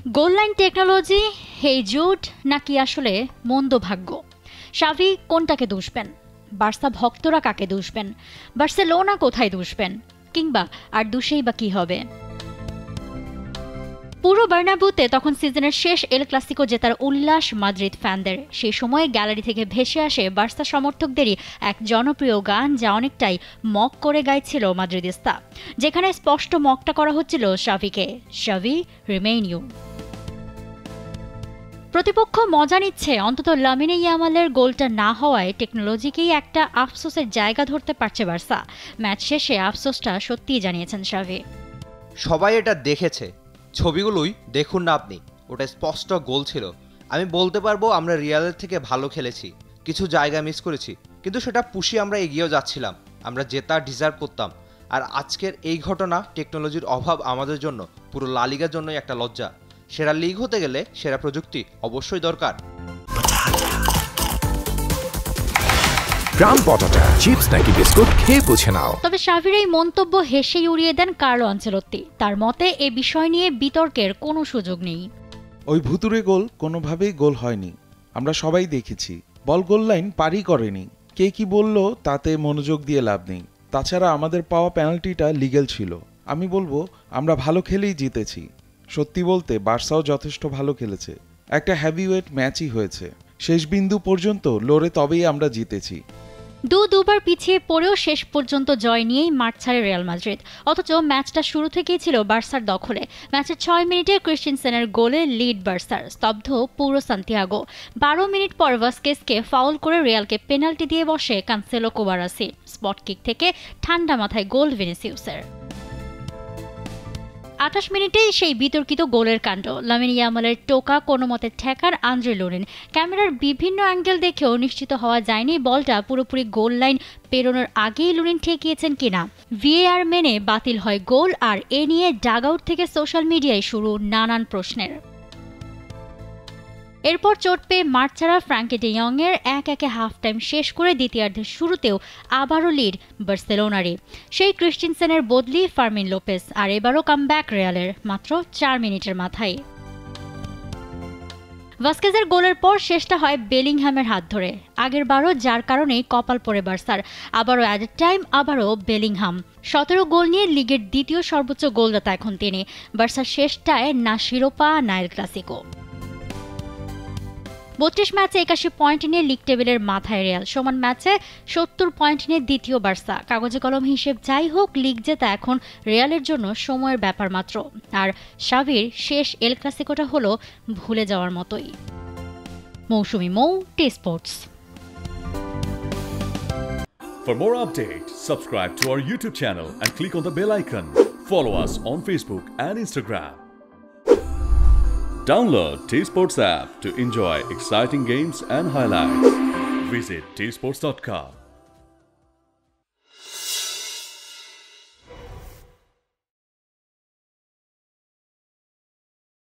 Goal line technology, হেই Jude, নাকি আসলে মন্দ ভাগ্য? শাভি কোনটাকে দুষবেন? বার্সা ভক্তরা কাকে দুষবেন? বার্সেলোনা কোথায় দুষবেন? কিংবা আর দুষেই বা কি হবে? পুরো বার্নাব্যুতে তখন সিজনের শেষ এল ক্লাসিকো জেতার উল্লাস মাদ্রিদ ফ্যানদের। সেই সময় গ্যালারি থেকে ভেসে আসে বার্সা সমর্থকদেরই এক জনপ্রিয় গান, যা অনেকটাই মক করে গাইছিল মাদ্রিদিস্তা, যেখানে স্পষ্ট মকটা করা হচ্ছিল শাভিকে, শাভি রিমেইন ইউ। প্রতিপক্ষ মজা নিচ্ছে, অন্তত লামিনে ইয়ামালের গোলটা না হওয়ায় টেকনোলজিকেই একটা আফসোসের জায়গা ধরতে পারছে বার্সা। ম্যাচ শেষে আফসোসটা সত্যিই জানিয়েছেন শাভি। সবাই এটা দেখেছে, ছবিগুলোই দেখুন না আপনি, ওটা স্পষ্ট গোল ছিল। আমি বলতে পারবো আমরা রিয়ালের থেকে ভালো খেলেছি, কিছু জায়গা মিস করেছি, কিন্তু সেটা পুষিয়ে আমরা এগিয়েও যাচ্ছিলাম, আমরা জেতা ডিজার্ভ করতাম। আর আজকের এই ঘটনা, টেকনোলজির অভাব আমাদের জন্য, পুরো লা লিগার জন্যই একটা লজ্জা। সেরা লিগ হতে গেলে সেরা প্রযুক্তি অবশ্যই দরকার। চিপস নাকি বিস্কুট খেয়ে বুঝে নাও। তবে শাভির এই মন্তব্য হেসেই উড়িয়ে দেন কার্লো আনচেলত্তি। তার মতে এ বিষয় নিয়ে বিতর্কের কোনো সুযোগ নেই। ওই ভুতুরে গোল কোনোভাবেই গোল হয়নি, আমরা সবাই দেখেছি। বল গোল লাইন পারই করেনি। কে কি বলল তাতে মনোযোগ দিয়ে লাভ নেই। তাছাড়া আমাদের পাওয়া পেনাল্টিটা লিগ্যাল ছিল। আমি বলবো আমরা ভালো খেলেই জিতেছি। সত্যি বলতে বার্সাও যথেষ্ট ভালো খেলেছে, একটা হেভিওয়েট ম্যাচই হয়েছে। শেষ বিন্দু পর্যন্ত লড়ে তবেই আমরা জিতেছি। দুবার পিছিয়ে পড়েও শেষ পর্যন্ত জয় নিয়েই মাঠ ছাড়ে রিয়াল মাদ্রিদ। অথচ ম্যাচটা শুরু থেকেই ছিল বার্সার দখলে। ম্যাচের 6 মিনিটে ক্রিস্টিনসেনের গোলে লিড বার্সার, স্তব্ধ পুরো সান্তিয়াগো। 12 মিনিট পর ভাস্কেসকে ফাউল করে রিয়ালকে পেনাল্টি দিয়ে বসে কানসেলো কোবারাসি। স্পট কিক থেকে ঠান্ডা মাথায় গোল ভিনিসিউসের। 28 মিনিটেই সেই বিতর্কিত গোলের কাণ্ড। লামিনে ইয়ামালের টোকা কোনো মতে ঠেকার আন্দ্রে লুনিন। ক্যামেরার বিভিন্ন অ্যাঙ্গেল দেখেও নিশ্চিত হওয়া যায়নি বলটা পুরোপুরি গোল লাইন পেরোনোর আগেই লুনিন ঠেকিয়েছেন কিনা। ভিএআর মেনে বাতিল হয় গোল, আর এ নিয়ে ডাগআউট থেকে সোশ্যাল মিডিয়ায় শুরু নানান প্রশ্নের। এরপর চোট পেয়ে মাঠ ছাড়া ফ্র্যাঙ্কি ডি ইয়ংয়ের 1-1 হাফ টাইম শেষ করে দ্বিতীয়ার্ধের শুরুতেও আবারও লিড বার্সেলোনারই। সেই ক্রিস্টিনসেনের বদলি ফার্মিন লোপেস, আর এবারও কামব্যাক রিয়ালের মাত্র 4 মিনিটের মাথায়। ভাস্কেজের গোলের পর শেষটা হয় বেলিংহামের হাত ধরে। আগের বারও যার কারণেই কপাল পড়ে বার্সার। আবারও অ্যাডেড টাইম, আবারও বেলিংহাম। 17 গোল নিয়ে লিগের দ্বিতীয় সর্বোচ্চ গোলদাতা এখন তিনি। বার্সার শেষটায় না শিরোপা না এল ক্লাসিকো। 32 ম্যাচে 81 পয়েন্ট নিয়ে লিগ টেবিলের মাথায় রিয়াল। সমান ম্যাচে 70 পয়েন্ট নিয়ে দ্বিতীয় বার্সা। কাগজে কলম হিসেব যাই হোক, লিগ জেতা এখন রিয়ালের জন্য সময়ের ব্যাপার মাত্র। আর শাভির শেষ এল ক্লাসিকোটা হলো ভুলে যাওয়ার মতোই। মৌসুমী মৌ, T Sports. For more updates, subscribe to our YouTube channel and click on the bell icon. Follow us on Facebook and Instagram. Download T-Sports app to enjoy exciting games and highlights. Visit tsports.com.